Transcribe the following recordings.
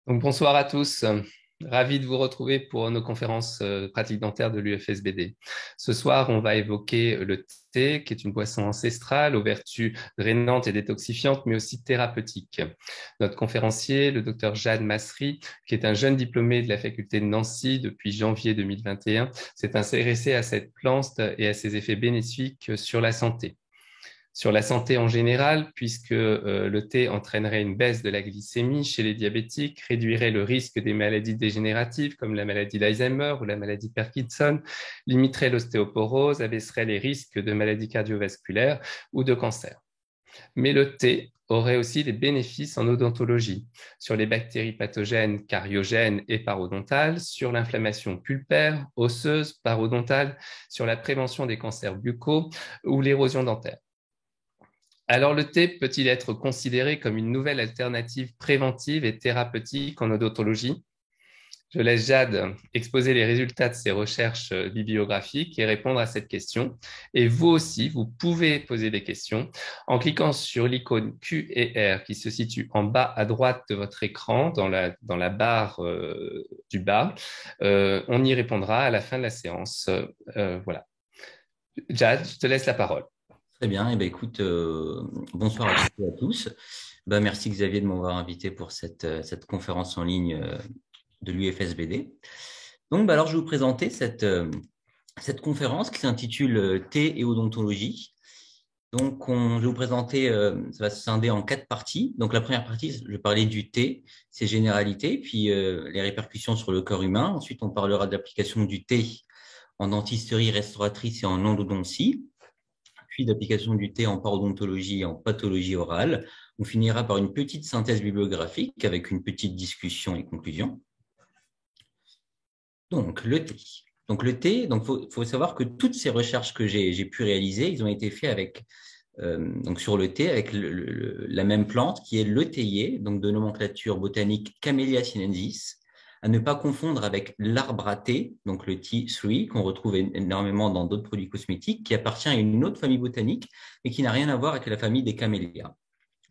Donc, bonsoir à tous. Ravi de vous retrouver pour nos conférences pratiques dentaires de l'UFSBD. Ce soir, on va évoquer le thé, qui est une boisson ancestrale aux vertus drainantes et détoxifiantes, mais aussi thérapeutiques. Notre conférencier, le docteur Jad Masri, qui est un jeune diplômé de la faculté de Nancy depuis janvier 2021, s'est intéressé à cette plante et à ses effets bénéfiques sur la santé. Sur la santé en général, puisque le thé entraînerait une baisse de la glycémie chez les diabétiques, réduirait le risque des maladies dégénératives comme la maladie d'Alzheimer ou la maladie de Parkinson, limiterait l'ostéoporose, abaisserait les risques de maladies cardiovasculaires ou de cancer. Mais le thé aurait aussi des bénéfices en odontologie, sur les bactéries pathogènes cariogènes et parodontales, sur l'inflammation pulpaire, osseuse, parodontale, sur la prévention des cancers buccaux ou l'érosion dentaire. Alors, le thé peut-il être considéré comme une nouvelle alternative préventive et thérapeutique en odontologie? Je laisse Jade exposer les résultats de ses recherches bibliographiques et répondre à cette question. Et vous aussi, vous pouvez poser des questions en cliquant sur l'icône Q et R qui se situe en bas à droite de votre écran, dans la barre du bas. On y répondra à la fin de la séance. Voilà. Jade, je te laisse la parole. Très bien. Écoute, bonsoir à toutes et à tous. Merci Xavier de m'avoir invité pour cette conférence en ligne de l'UFSBD. Alors, je vais vous présenter cette conférence qui s'intitule Thé et odontologie. Je vais vous présenter, ça va se scinder en 4 parties. Donc, la première partie, je vais parler du thé, ses généralités, puis les répercussions sur le corps humain. Ensuite, on parlera de l'application du thé en dentisterie restauratrice et en endodontie, puis d'application du thé en parodontologie et en pathologie orale. On finira par une petite synthèse bibliographique avec une petite discussion et conclusion. Donc, le thé. Faut savoir que toutes ces recherches que j'ai pu réaliser, ils ont été faits sur le thé avec la même plante qui est le théier, donc de nomenclature botanique Camellia sinensis, à ne pas confondre avec l'arbre à thé, donc le tea tree, qu'on retrouve énormément dans d'autres produits cosmétiques, qui appartient à une autre famille botanique et qui n'a rien à voir avec la famille des camélias.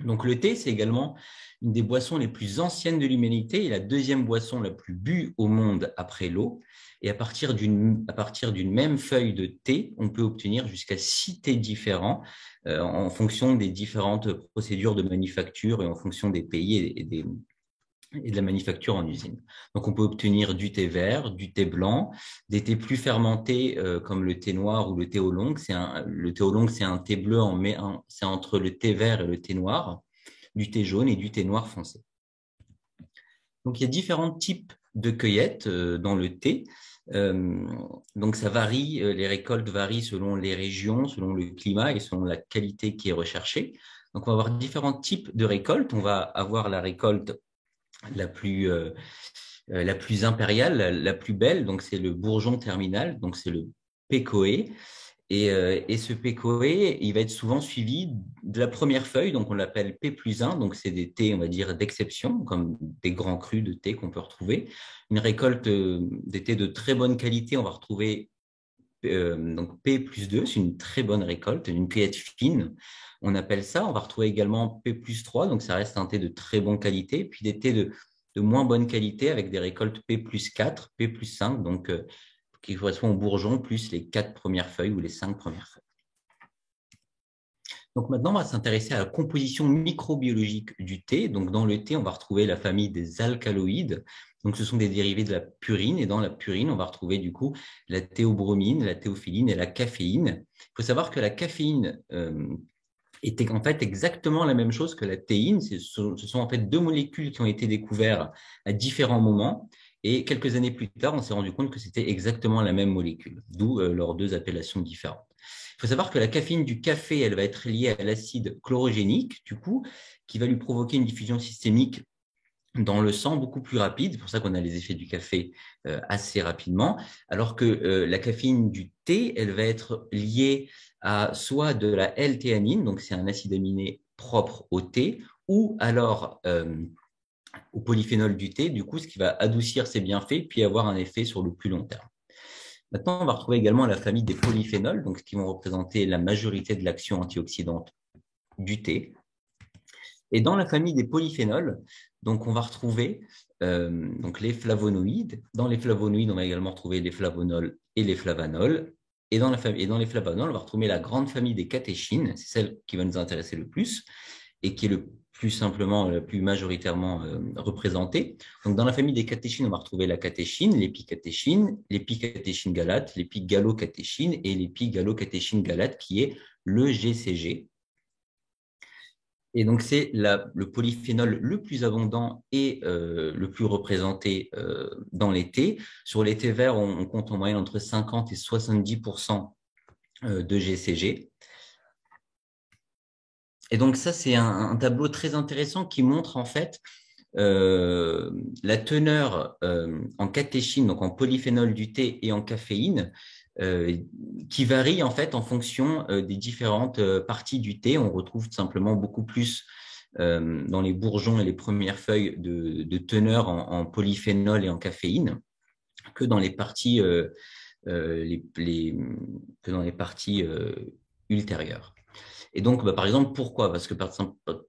Donc le thé, c'est également une des boissons les plus anciennes de l'humanité et la deuxième boisson la plus bue au monde après l'eau. Et à partir d'une même feuille de thé, on peut obtenir jusqu'à 6 thés différents en fonction des différentes procédures de manufacture et en fonction des pays et de la manufacture en usine. Donc, on peut obtenir du thé vert, du thé blanc, des thés plus fermentés comme le thé noir ou le thé oolong. Le thé oolong, c'est un thé bleu, c'est entre le thé vert et le thé noir, du thé jaune et du thé noir foncé. Donc, il y a différents types de cueillettes dans le thé. Ça varie, les récoltes varient selon les régions, selon le climat et selon la qualité qui est recherchée. Donc, on va avoir différents types de récoltes. On va avoir la récolte la plus impériale, la plus belle, donc c'est le bourgeon terminal, donc c'est le pécoé. Et ce pécoé, il va être souvent suivi de la première feuille, donc on l'appelle P plus 1, donc c'est des thés, on va dire, d'exception, comme des grands crus de thé qu'on peut retrouver. Une récolte des thés de très bonne qualité, on va retrouver donc P plus 2, c'est une très bonne récolte, une cueillette fine, on appelle ça. On va retrouver également P plus 3, donc ça reste un thé de très bonne qualité, puis des thés de moins bonne qualité avec des récoltes P plus 4, P plus 5, qui correspond au bourgeon plus les 4 premières feuilles ou les 5 premières feuilles. Donc maintenant, on va s'intéresser à la composition microbiologique du thé. Donc dans le thé, on va retrouver la famille des alcaloïdes. Donc ce sont des dérivés de la purine. Et dans la purine, on va retrouver du coup la théobromine, la théophylline et la caféine. Il faut savoir que la caféine était en fait exactement la même chose que la théine. Ce sont en fait deux molécules qui ont été découvertes à différents moments. Et quelques années plus tard, on s'est rendu compte que c'était exactement la même molécule, d'où leurs deux appellations différentes. Il faut savoir que la caféine du café, elle va être liée à l'acide chlorogénique, du coup, qui va lui provoquer une diffusion systémique dans le sang beaucoup plus rapide. C'est pour ça qu'on a les effets du café assez rapidement. Alors que la caféine du thé, elle va être liée à soit de la L-théanine, donc c'est un acide aminé propre au thé, ou alors au polyphénol du thé, du coup, ce qui va adoucir ses bienfaits, puis avoir un effet sur le plus long terme. Maintenant, on va retrouver également la famille des polyphénols, donc qui vont représenter la majorité de l'action antioxydante du thé. Et dans la famille des polyphénols, donc on va retrouver donc les flavonoïdes. Dans les flavonoïdes, on va également retrouver les flavonols et les flavanols. Et dans les flavanols, on va retrouver la grande famille des catéchines, c'est celle qui va nous intéresser le plus et qui est le plus simplement, le plus majoritairement représentée. Donc, dans la famille des catéchines, on va retrouver la catéchine, l'épicatéchine galate, l'épigalocatéchine et l'épigalocatéchine galate, qui est le GCG. Et donc, c'est le polyphénol le plus abondant et le plus représenté dans les thés. Sur les thés verts, on compte en moyenne entre 50 et 70% de GCG. Et donc, ça, c'est un tableau très intéressant qui montre en fait la teneur en catéchine, donc en polyphénol du thé et en caféine, qui varie en fait en fonction des différentes parties du thé. On retrouve tout simplement beaucoup plus dans les bourgeons et les premières feuilles de teneur en polyphénol et en caféine que dans les parties, que dans les parties ultérieures. Et donc, par exemple, pourquoi? Parce que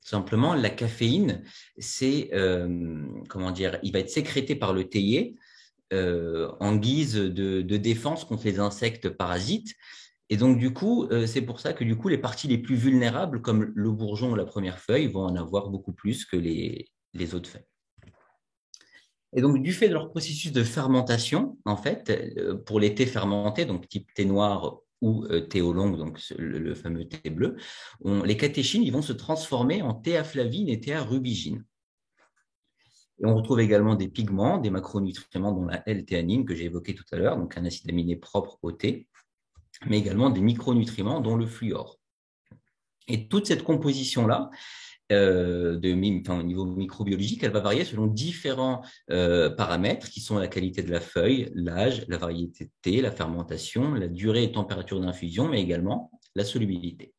simplement, la caféine, c'est, comment dire, il va être sécrété par le théier en guise de défense contre les insectes parasites. Et donc, du coup, c'est pour ça que du coup, les parties les plus vulnérables, comme le bourgeon ou la première feuille, vont en avoir beaucoup plus que les autres feuilles. Et donc, du fait de leur processus de fermentation, en fait, pour les thés fermentés, donc type thé noir ou thé oolong, donc le fameux thé bleu, les catéchines ils vont se transformer en théaflavine et théarubigine. Et on retrouve également des pigments, des macronutriments, dont la L-théanine que j'ai évoqué tout à l'heure, donc un acide aminé propre au thé, mais également des micronutriments, dont le fluor. Et toute cette composition-là, au niveau microbiologique, elle va varier selon différents paramètres qui sont la qualité de la feuille, l'âge, la variété de thé, la fermentation, la durée et température d'infusion, mais également la solubilité.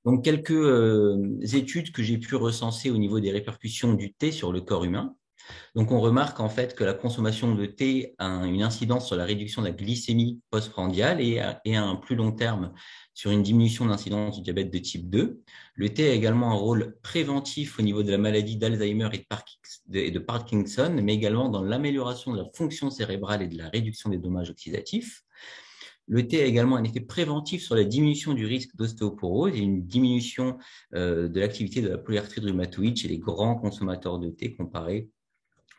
Donc, quelques études que j'ai pu recenser au niveau des répercussions du thé sur le corps humain. Donc, on remarque en fait que la consommation de thé a une incidence sur la réduction de la glycémie postprandiale et à un plus long terme sur une diminution d'incidence du diabète de type 2. Le thé a également un rôle préventif au niveau de la maladie d'Alzheimer et de Parkinson, mais également dans l'amélioration de la fonction cérébrale et de la réduction des dommages oxydatifs. Le thé a également un effet préventif sur la diminution du risque d'ostéoporose et une diminution de l'activité de la polyarthrite rhumatoïde chez les grands consommateurs de thé comparé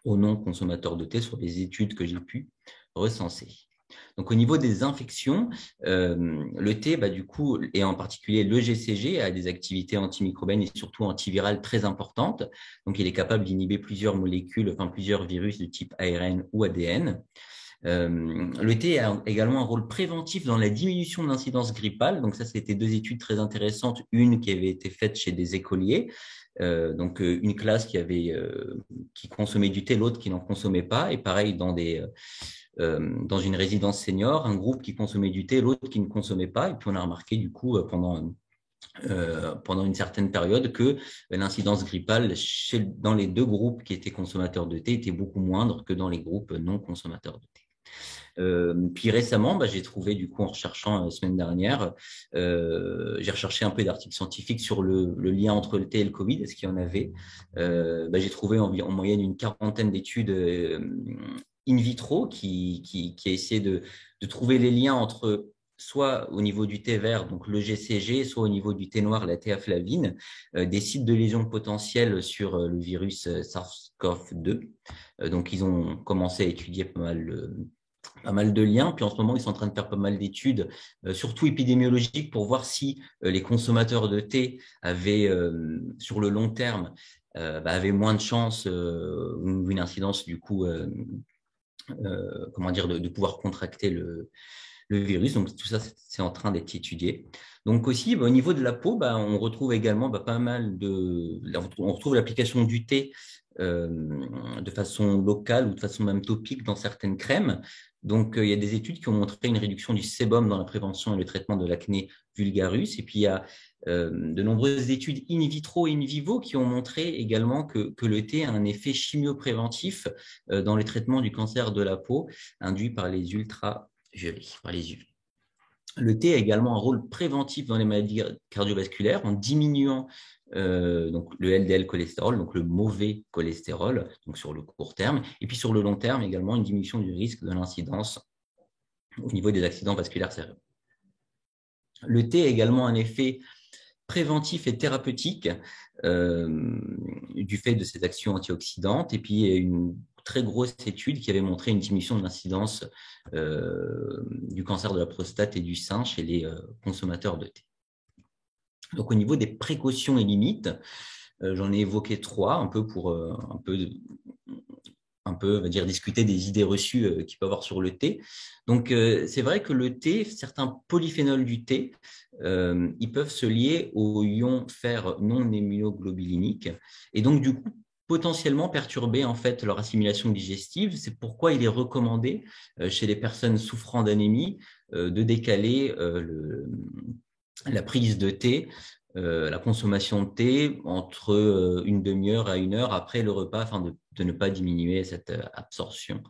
aux non-consommateurs de thé sur les études que j'ai pu recenser. Donc, au niveau des infections, le thé, du coup, et en particulier le GCG, a des activités antimicrobiennes et surtout antivirales très importantes. Donc, il est capable d'inhiber plusieurs molécules, enfin plusieurs virus de type ARN ou ADN. Le thé a également un rôle préventif dans la diminution de l'incidence grippale. Donc, ça, c'était deux études très intéressantes. Une qui avait été faite chez des écoliers. Donc, une classe qui consommait du thé, l'autre qui n'en consommait pas. Et pareil, dans une résidence senior, un groupe qui consommait du thé, l'autre qui ne consommait pas. Et puis, on a remarqué, du coup, pendant une certaine période que l'incidence grippale dans les deux groupes qui étaient consommateurs de thé était beaucoup moindre que dans les groupes non consommateurs de thé. Puis récemment, j'ai trouvé, du coup, en recherchant la semaine dernière, j'ai recherché un peu d'articles scientifiques sur le lien entre le thé et le Covid, est-ce qu'il y en avait. J'ai trouvé en moyenne une quarantaine d'études in vitro qui a essayé de trouver les liens entre soit au niveau du thé vert, donc le GCG, soit au niveau du thé noir, la théaflavine, des sites de lésions potentielles sur le virus SARS-CoV-2. Donc, ils ont commencé à étudier pas mal de liens. Puis en ce moment, ils sont en train de faire pas mal d'études, surtout épidémiologiques, pour voir si les consommateurs de thé avaient, sur le long terme, avaient moins de chances ou une incidence du coup, comment dire, de pouvoir contracter le virus. Donc tout ça, c'est en train d'être étudié. Donc aussi, au niveau de la peau, on retrouve également pas mal on retrouve l'application du thé de façon locale ou de façon même topique dans certaines crèmes. Donc, il y a des études qui ont montré une réduction du sébum dans la prévention et le traitement de l'acné vulgaris. Et puis, il y a de nombreuses études in vitro et in vivo qui ont montré également que le thé a un effet chimiopréventif dans le traitement du cancer de la peau induit par les ultraviolets, par les UV. Le thé a également un rôle préventif dans les maladies cardiovasculaires en diminuant donc le LDL cholestérol, donc le mauvais cholestérol, donc sur le court terme, et puis sur le long terme également une diminution du risque de l'incidence au niveau des accidents vasculaires cérébraux. Le thé a également un effet préventif et thérapeutique du fait de ses actions antioxydantes. Et puis, il y a une très grosse étude qui avait montré une diminution de l'incidence du cancer de la prostate et du sein chez les consommateurs de thé. Donc, au niveau des précautions et limites, j'en ai évoqué 3, un peu pour on va dire, discuter des idées reçues qu'il peut avoir sur le thé. Donc, c'est vrai que le thé, certains polyphénols du thé, ils peuvent se lier aux ions fer non immunoglobuliniques et donc, du coup, potentiellement perturber en fait leur assimilation digestive. C'est pourquoi il est recommandé chez les personnes souffrant d'anémie de décaler la prise de thé, la consommation de thé entre une demi-heure à 1 heure après le repas afin de ne pas diminuer cette absorption.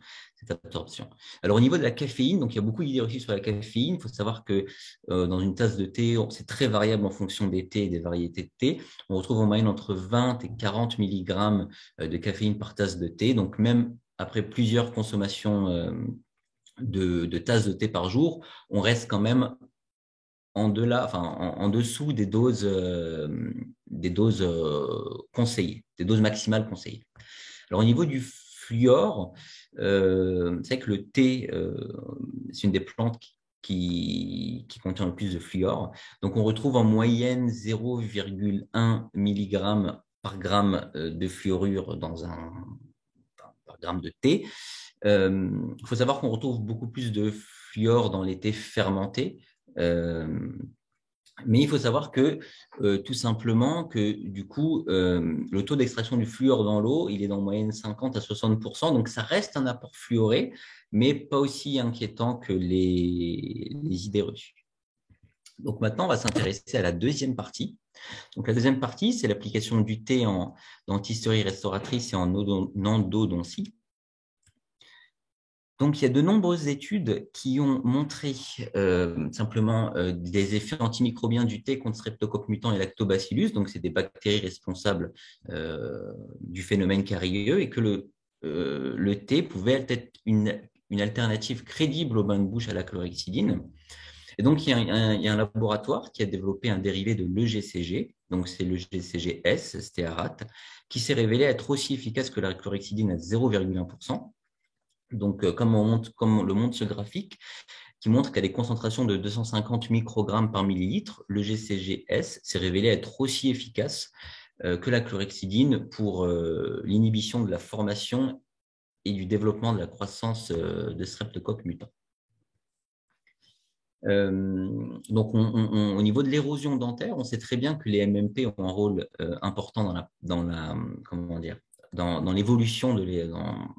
Alors au niveau de la caféine, donc il y a beaucoup d'idées reçues sur la caféine. Il faut savoir que dans une tasse de thé, c'est très variable en fonction des thés et des variétés de thé. On retrouve en moyenne entre 20 et 40 mg de caféine par tasse de thé. Donc même après plusieurs consommations de tasses de thé par jour, on reste quand même en dessous des doses conseillées, des doses maximales conseillées. Alors, au niveau du fluor, c'est vrai que le thé, c'est une des plantes qui contient le plus de fluor. Donc, on retrouve en moyenne 0,1 mg par gramme de fluorure par gramme de thé. Il faut savoir qu'on retrouve beaucoup plus de fluor dans les thés fermentés. Mais il faut savoir que tout simplement que du coup, le taux d'extraction du fluor dans l'eau, il est en moyenne 50 à 60%. Donc, ça reste un apport fluoré, mais pas aussi inquiétant que les idées reçues. Donc, maintenant, on va s'intéresser à la deuxième partie. Donc, la deuxième partie, c'est l'application du thé en dentisterie restauratrice et en endodontie. Donc, il y a de nombreuses études qui ont montré simplement des effets antimicrobiens du thé contre Streptocoque mutant et Lactobacillus. Donc, c'est des bactéries responsables du phénomène carieux et que le thé pouvait être une alternative crédible au bain de bouche à la chlorhexidine. Et donc, il y a un laboratoire qui a développé un dérivé de l'EGCG, donc c'est le GCG-S, stéarate, qui s'est révélé être aussi efficace que la chlorhexidine à 0,1%. Donc, comme le montre ce graphique, qui montre qu'à des concentrations de 250 microgrammes par millilitre, le GCG-S s'est révélé être aussi efficace que la chlorhexidine pour l'inhibition de la formation et du développement de la croissance de Streptocoque mutant. Donc, au niveau de l'érosion dentaire, on sait très bien que les MMP ont un rôle important dans l'évolution dans le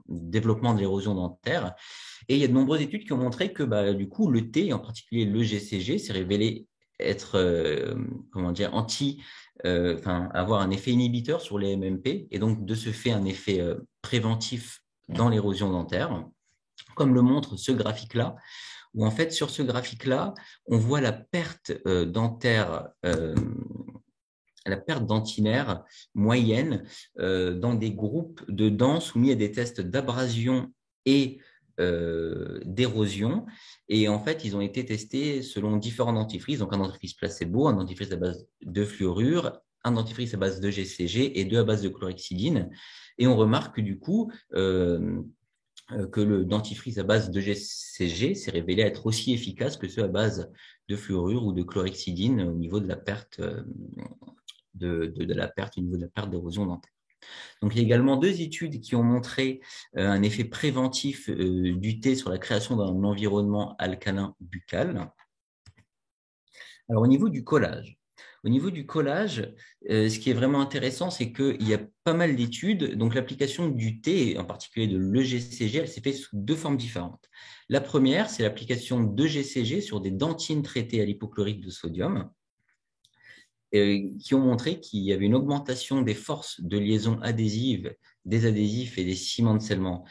développement de l'érosion dentaire. Et il y a de nombreuses études qui ont montré que du coup, le thé, en particulier le GCG, s'est révélé être avoir un effet inhibiteur sur les MMP et donc de ce fait un effet préventif dans l'érosion dentaire, comme le montre ce graphique-là, où en fait sur ce graphique-là, on voit la perte dentaire la perte dentinaire moyenne dans des groupes de dents soumis à des tests d'abrasion et d'érosion. Et en fait, ils ont été testés selon différents dentifrices, donc un dentifrice placebo, un dentifrice à base de fluorure, un dentifrice à base de GCG et 2 à base de chlorhexidine. Et on remarque que du coup, que le dentifrice à base de GCG s'est révélé être aussi efficace que ceux à base de fluorure ou de chlorhexidine au niveau de la perte au niveau de la perte d'érosion dentaire. Donc, il y a également 2 études qui ont montré un effet préventif du thé sur la création d'un environnement alcalin buccal. Alors, au niveau du collage, ce qui est vraiment intéressant, c'est qu'il y a pas mal d'études. Donc, l'application du thé, en particulier de l'EGCG, elle s'est faite sous 2 formes différentes. La première, c'est l'application d'EGCG sur des dentines traitées à l'hypochlorite de sodium, qui ont montré qu'il y avait une augmentation des forces de liaison adhésive des adhésifs et des ciments de scellement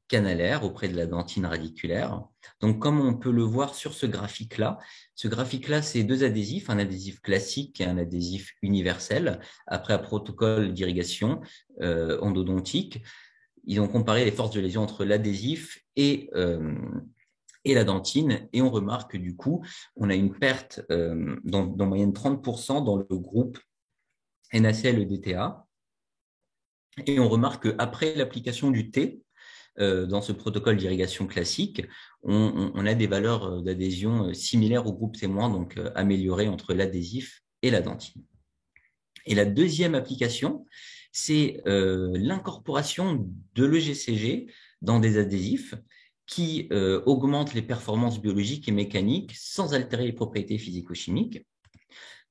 canalaire auprès de la dentine radiculaire. Donc, comme on peut le voir sur ce graphique-là, c'est deux adhésifs, un adhésif classique et un adhésif universel, après un protocole d'irrigation endodontique. Ils ont comparé les forces de lésion entre l'adhésif et la dentine, et on remarque que du coup, on a une perte d'en moyenne 30% dans le groupe NaCl-EDTA, et on remarque qu'après l'application du T, dans ce protocole d'irrigation classique, on a des valeurs d'adhésion similaires au groupe témoin, donc améliorées entre l'adhésif et la dentine. Et la deuxième application, c'est l'incorporation de l'EGCG dans des adhésifs qui augmentent les performances biologiques et mécaniques sans altérer les propriétés physico-chimiques.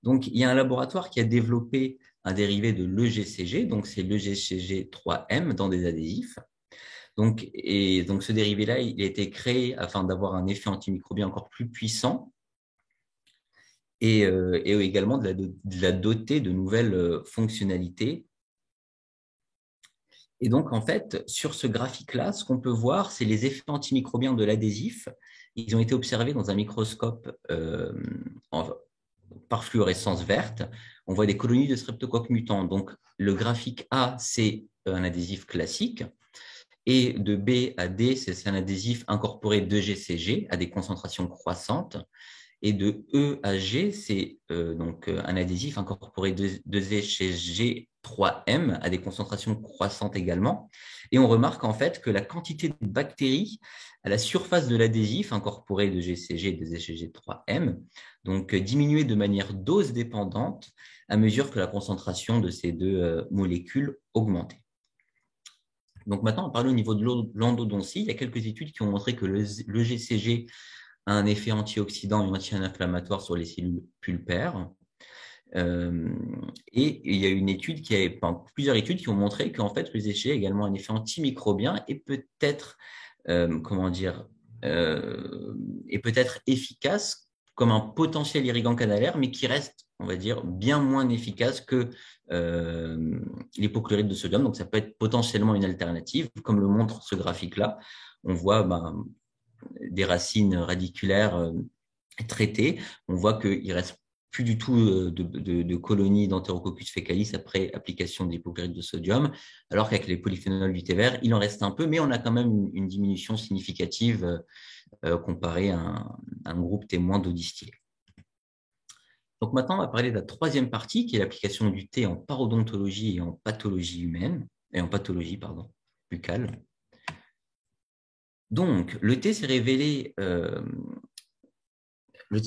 Donc, il y a un laboratoire qui a développé un dérivé de l'EGCG, donc c'est l'EGCG 3M dans des adhésifs. Donc, ce dérivé-là, il a été créé afin d'avoir un effet antimicrobien encore plus puissant et également de la doter de nouvelles fonctionnalités. Et donc, en fait, sur ce graphique-là, ce qu'on peut voir, c'est les effets antimicrobiens de l'adhésif. Ils ont été observés dans un microscope par fluorescence verte. On voit des colonies de streptocoques mutants. Donc, le graphique A, c'est un adhésif classique. Et de B à D, c'est un adhésif incorporé d'EGCG à des concentrations croissantes. Et de E à G, c'est donc un adhésif incorporé d'EGCG 3M à des concentrations croissantes également. Et on remarque en fait que la quantité de bactéries à la surface de l'adhésif incorporé de GCG et de GCG 3M donc diminuait de manière dose dépendante à mesure que la concentration de ces deux molécules augmentait. Donc maintenant, on parle au niveau de l'endodontie. Il y a quelques études qui ont montré que le GCG a un effet antioxydant et anti-inflammatoire sur les cellules pulpaires. Et il y a plusieurs études qui ont montré qu'en fait, le GCG a également un effet antimicrobien et peut-être efficace comme un potentiel irrigant canalaire, mais qui reste, on va dire, bien moins efficace que l'hypochlorite de sodium. Donc, ça peut être potentiellement une alternative, comme le montre ce graphique-là. On voit des racines radiculaires traitées. On voit qu'il reste plus du tout de colonies d'Enterococcus fecalis après application de l'hypochlorite de sodium, alors qu'avec les polyphénols du thé vert, il en reste un peu, mais on a quand même une diminution significative comparée à un groupe témoin d'eau distillée. Donc maintenant, on va parler de la troisième partie, qui est l'application du thé en parodontologie et en pathologie humaine, et en pathologie, buccale. Donc, le thé s'est révélé donc,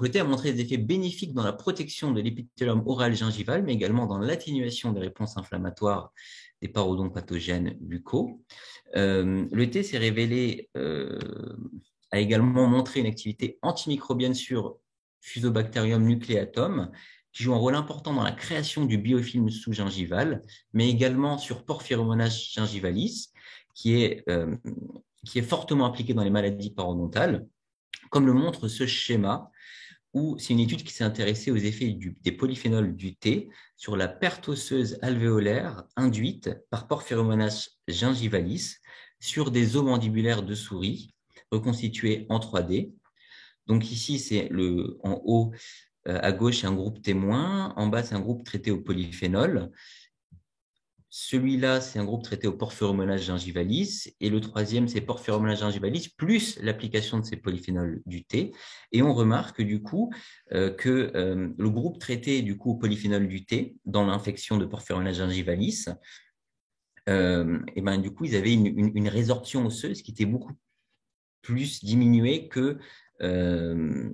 le thé a montré des effets bénéfiques dans la protection de l'épithélium oral gingival, mais également dans l'atténuation des réponses inflammatoires des parodontes pathogènes buccaux. Le thé s'est révélé, a également montré une activité antimicrobienne sur Fusobacterium nucleatum, qui joue un rôle important dans la création du biofilm sous-gingival, mais également sur Porphyromonas gingivalis, qui est fortement impliqué dans les maladies parodontales, comme le montre ce schéma, où c'est une étude qui s'est intéressée aux effets des polyphénols du thé sur la perte osseuse alvéolaire induite par Porphyromonas gingivalis sur des os mandibulaires de souris reconstitués en 3D. Donc ici, c'est en haut à gauche, c'est un groupe témoin, en bas, c'est un groupe traité au polyphénol. Celui-là, c'est un groupe traité au Porphyromonas gingivalis, et le troisième, c'est Porphyromonas gingivalis, plus l'application de ces polyphénols du thé. Et on remarque du coup que le groupe traité du coup au polyphénol du thé dans l'infection de Porphyromonas gingivalis, du coup, ils avaient une résorption osseuse qui était beaucoup plus diminuée que le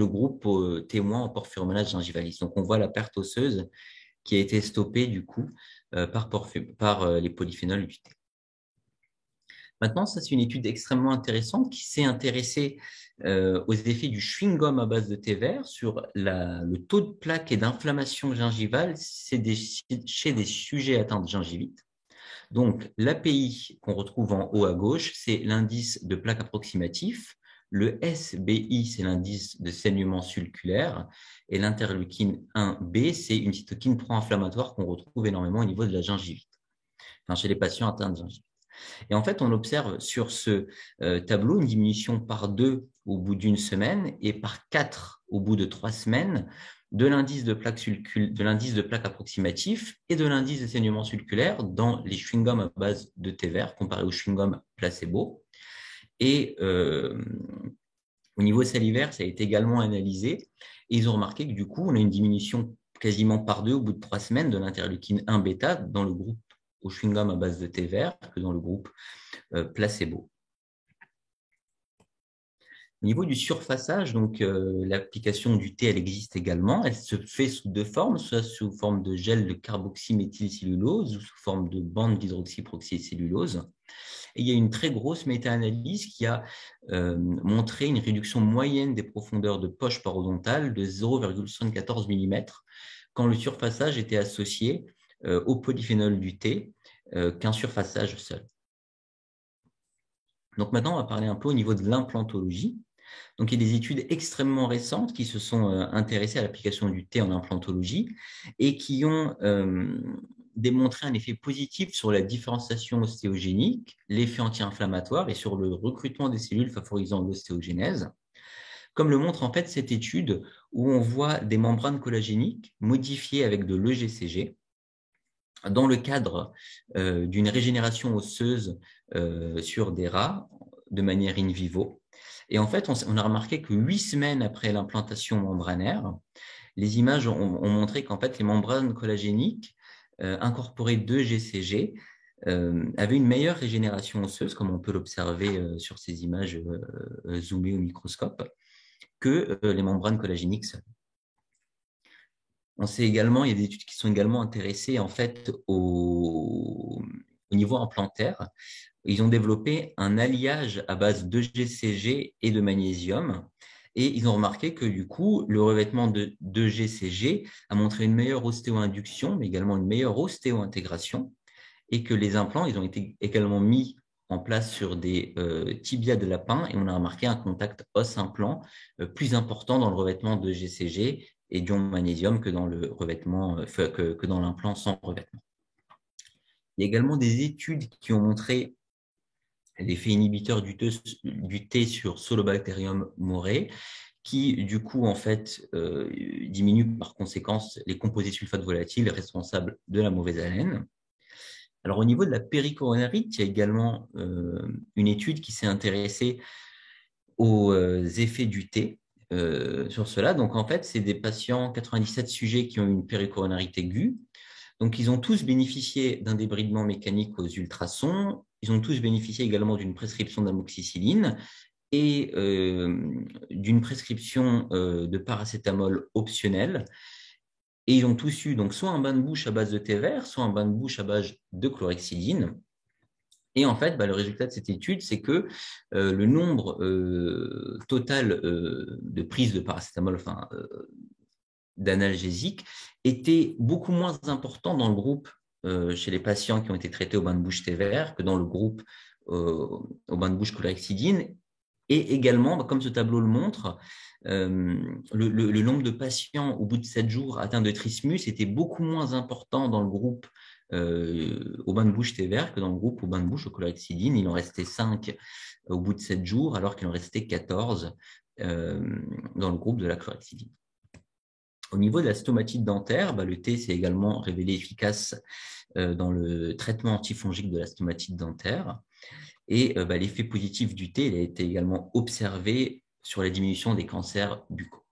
groupe témoin en Porphyromonas gingivalis. Donc, on voit la perte osseuse qui a été stoppée du coup par les polyphénols du thé. Maintenant, ça, c'est une étude extrêmement intéressante qui s'est intéressée aux effets du chewing-gum à base de thé vert sur le taux de plaque et d'inflammation gingivale chez des sujets atteints de gingivite. Donc, l'API qu'on retrouve en haut à gauche, c'est l'indice de plaque approximatif. Le SBI, c'est l'indice de saignement sulculaire. Et l'interleukine 1B, c'est une cytokine pro-inflammatoire qu'on retrouve énormément au niveau de la gingivite. enfin, chez les patients atteints de gingivite. Et en fait, on observe sur ce tableau une diminution par 2 au bout d'une semaine et par 4 au bout de 3 semaines de l'indice de plaque approximatif et de l'indice de saignement sulculaire dans les chewing-gums à base de thé vert comparé aux chewing-gums placebo. Et au niveau salivaire, ça a été également analysé. Et ils ont remarqué que du coup, on a une diminution quasiment par 2 au bout de 3 semaines de l'interleukine 1 bêta dans le groupe au chewing-gum à base de thé vert que dans le groupe placebo. Au niveau du surfaçage, donc l'application du thé, elle existe également. Elle se fait sous 2 formes, soit sous forme de gel de carboxyméthylcellulose ou sous forme de bande d'hydroxyperoxycellulose. Et il y a une très grosse méta-analyse qui a montré une réduction moyenne des profondeurs de poche parodontale de 0,74 mm quand le surfaçage était associé au polyphénol du thé qu'un surfaçage seul. Donc maintenant, on va parler un peu au niveau de l'implantologie. Donc, il y a des études extrêmement récentes qui se sont intéressées à l'application du thé en implantologie et qui ont démontré un effet positif sur la différenciation ostéogénique, l'effet anti-inflammatoire et sur le recrutement des cellules favorisant l'ostéogénèse. Comme le montre en fait cette étude où on voit des membranes collagéniques modifiées avec de l'EGCG dans le cadre d'une régénération osseuse sur des rats de manière in vivo. Et en fait, on a remarqué que 8 semaines après l'implantation membranaire, les images ont montré qu'en fait, les membranes collagéniques incorporées de GCG avaient une meilleure régénération osseuse, comme on peut l'observer sur ces images zoomées au microscope, que les membranes collagéniques seules. On sait également, il y a des études qui sont également intéressées en fait au niveau implantaire. Ils ont développé un alliage à base de GCG et de magnésium. Et ils ont remarqué que du coup, le revêtement de GCG a montré une meilleure ostéo-induction, mais également une meilleure ostéo-intégration. Et que les implants, ils ont été également mis en place sur des tibias de lapin. Et on a remarqué un contact os-implant plus important dans le revêtement de GCG et d'ion magnésium que dans le revêtement, que dans l'implant sans revêtement. Il y a également des études qui ont montré l'effet inhibiteur du thé sur Solobacterium morei, qui du coup en fait diminue par conséquence les composés sulfates volatiles responsables de la mauvaise haleine. Alors au niveau de la péricoronarite, il y a également une étude qui s'est intéressée aux effets du thé sur cela. Donc en fait, c'est des patients, 97 sujets qui ont une péricoronarite aiguë. Donc, ils ont tous bénéficié d'un débridement mécanique aux ultrasons. Ils ont tous bénéficié également d'une prescription d'amoxicilline et d'une prescription de paracétamol optionnel. Et ils ont tous eu donc soit un bain de bouche à base de thé vert, soit un bain de bouche à base de chlorhexidine. Et en fait, le résultat de cette étude, c'est que le nombre total de prises de paracétamol, enfin d'analgésiques était beaucoup moins important dans le groupe chez les patients qui ont été traités au bain de bouche thé vert que dans le groupe au bain de bouche chlorhexidine. Et également, comme ce tableau le montre, le nombre de patients au bout de 7 jours atteints de trismus était beaucoup moins important dans le groupe au bain de bouche thé vert que dans le groupe au bain de bouche au chlorhexidine. Il en restait 5 au bout de 7 jours, alors qu'il en restait 14 dans le groupe de la chlorhexidine. Au niveau de la stomatite dentaire, le thé s'est également révélé efficace dans le traitement antifongique de la stomatite dentaire. Et l'effet positif du thé il a été également observé sur la diminution des cancers buccaux.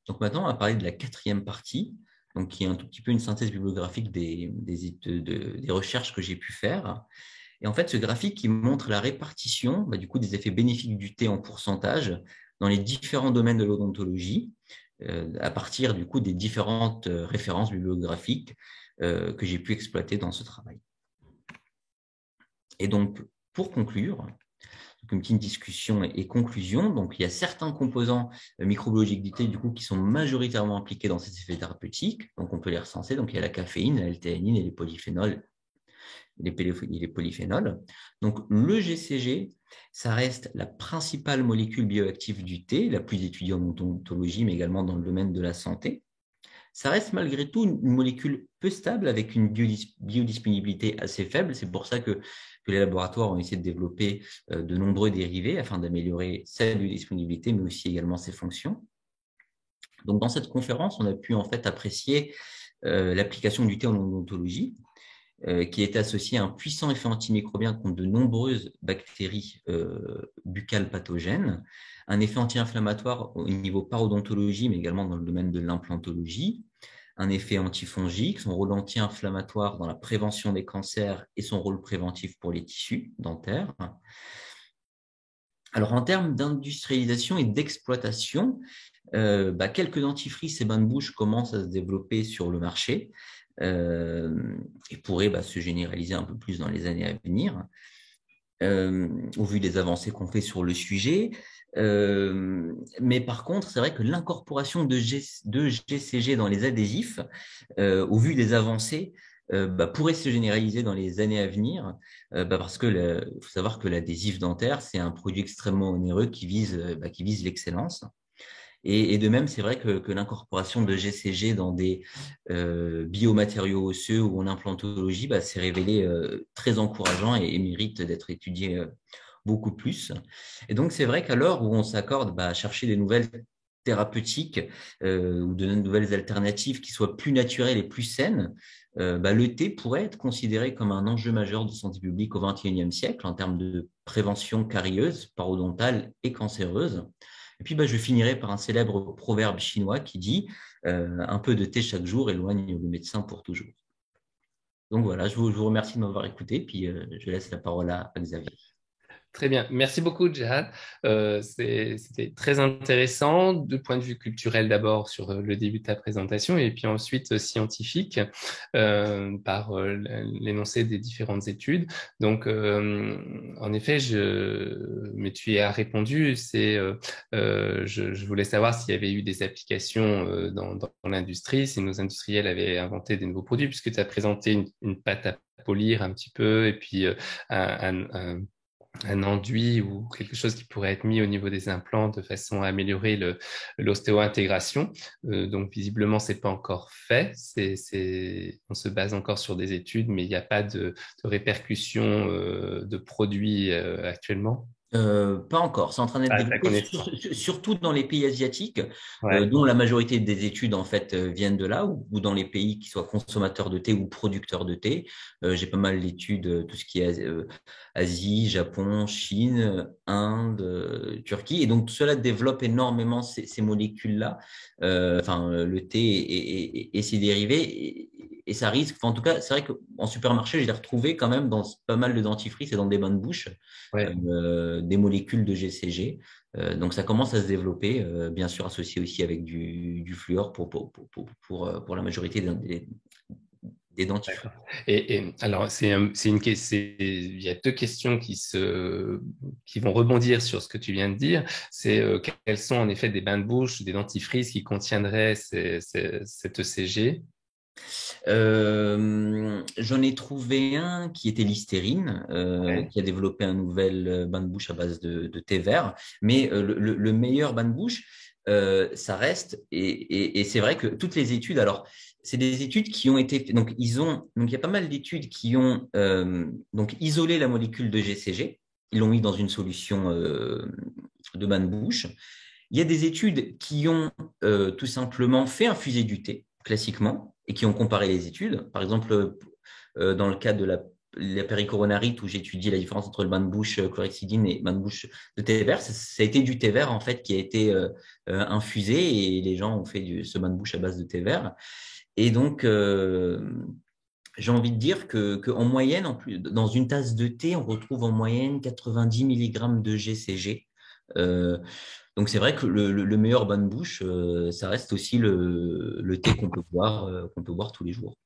Donc maintenant, on va parler de la 4e partie, donc qui est un tout petit peu une synthèse bibliographique des recherches que j'ai pu faire. Et en fait, ce graphique qui montre la répartition du coup, des effets bénéfiques du thé en pourcentage dans les différents domaines de l'odontologie, à partir du coup des différentes références bibliographiques que j'ai pu exploiter dans ce travail. Et donc, pour conclure, une petite discussion et conclusion. Donc, il y a certains composants microbiologiques du thé, du coup, qui sont majoritairement impliqués dans ces effets thérapeutiques. Donc, on peut les recenser. Donc, il y a la caféine, la L-théanine et les polyphénols. Les polyphénols. Donc, le GCG, ça reste la principale molécule bioactive du thé, la plus étudiée en odontologie, mais également dans le domaine de la santé. ça reste malgré tout une molécule peu stable avec une biodisponibilité assez faible. C'est pour ça que les laboratoires ont essayé de développer de nombreux dérivés afin d'améliorer sa biodisponibilité, mais aussi également ses fonctions. Donc, dans cette conférence, on a pu en fait apprécier l'application du thé en odontologie, qui est associé à un puissant effet antimicrobien contre de nombreuses bactéries buccales pathogènes, un effet anti-inflammatoire au niveau parodontologie, mais également dans le domaine de l'implantologie, un effet antifongique, son rôle anti-inflammatoire dans la prévention des cancers et son rôle préventif pour les tissus dentaires. Alors, en termes d'industrialisation et d'exploitation, quelques dentifrices et bains de bouche commencent à se développer sur le marché et pourraient se généraliser un peu plus dans les années à venir, au vu des avancées qu'on fait sur le sujet. Mais par contre, c'est vrai que l'incorporation de GCG dans les adhésifs, au vu des avancées, pourrait se généraliser dans les années à venir, parce que faut savoir que l'adhésif dentaire, c'est un produit extrêmement onéreux qui vise l'excellence. Et de même, c'est vrai que l'incorporation de GCG dans des biomatériaux osseux ou en implantologie s'est révélé très encourageant et mérite d'être étudié beaucoup plus. Et donc, c'est vrai qu'à l'heure où on s'accorde à chercher des nouvelles thérapeutiques ou de nouvelles alternatives qui soient plus naturelles et plus saines, le thé pourrait être considéré comme un enjeu majeur de santé publique au XXIe siècle en termes de prévention carieuse, parodontale et cancéreuse. Et puis, je finirai par un célèbre proverbe chinois qui dit un peu de thé chaque jour éloigne le médecin pour toujours. Donc voilà, je vous remercie de m'avoir écouté, puis je laisse la parole à Xavier. Très bien. Merci beaucoup, Jihad. C'était très intéressant, du point de vue culturel d'abord sur le début de ta présentation, et puis ensuite scientifique par l'énoncé des différentes études. Donc, en effet, mais tu y as répondu. Je voulais savoir s'il y avait eu des applications dans l'industrie, si nos industriels avaient inventé des nouveaux produits, puisque tu as présenté une pâte à polir un petit peu, et puis un enduit ou quelque chose qui pourrait être mis au niveau des implants de façon à améliorer l'ostéo-intégration. Donc, visiblement, c'est pas encore fait. On se base encore sur des études, mais il n'y a pas de répercussions de produits actuellement. Pas encore, c'est en train d'être À ta développé, connaissance. surtout dans les pays asiatiques, Ouais. dont la majorité des études en fait viennent de là, ou dans les pays qui soient consommateurs de thé ou producteurs de thé. J'ai pas mal d'études, tout ce qui est Asie, Japon, Chine, Inde, Turquie, et donc tout cela développe énormément ces molécules-là, le thé et ses dérivés. Et ça risque, en tout cas, c'est vrai qu'en supermarché, je l'ai retrouvé quand même dans pas mal de dentifrices et dans des bains de bouche. Ouais. Des molécules de GCG. Donc, ça commence à se développer, bien sûr associé aussi avec du fluor pour la majorité des dentifrices. D'accord. Et alors, il y a deux questions qui vont rebondir sur ce que tu viens de dire. C'est quels sont en effet des bains de bouche, des dentifrices qui contiendraient cette ECG? J'en ai trouvé un qui était Listerine, Ouais. qui a développé un nouvel bain de bouche à base de thé vert. Mais le meilleur bain de bouche, ça reste, et c'est vrai que toutes les études, alors, c'est des études qui ont été, donc il y a pas mal d'études qui ont donc isolé la molécule de GCG. Ils l'ont mis dans une solution de bain de bouche. Il y a des études qui ont tout simplement fait infuser du thé, classiquement, et qui ont comparé les études. Par exemple, dans le cas de la péricoronarite, où j'étudie la différence entre le bain de bouche chlorhexidine et le bain de bouche de thé vert, ça a été du thé vert en fait qui a été infusé, et les gens ont fait ce bain de bouche à base de thé vert. Et donc, j'ai envie de dire qu'en moyenne, dans une tasse de thé, on retrouve en moyenne 90 mg de GCG. Donc, c'est vrai que le meilleur bain de bouche, ça reste aussi le thé qu'on peut boire tous les jours.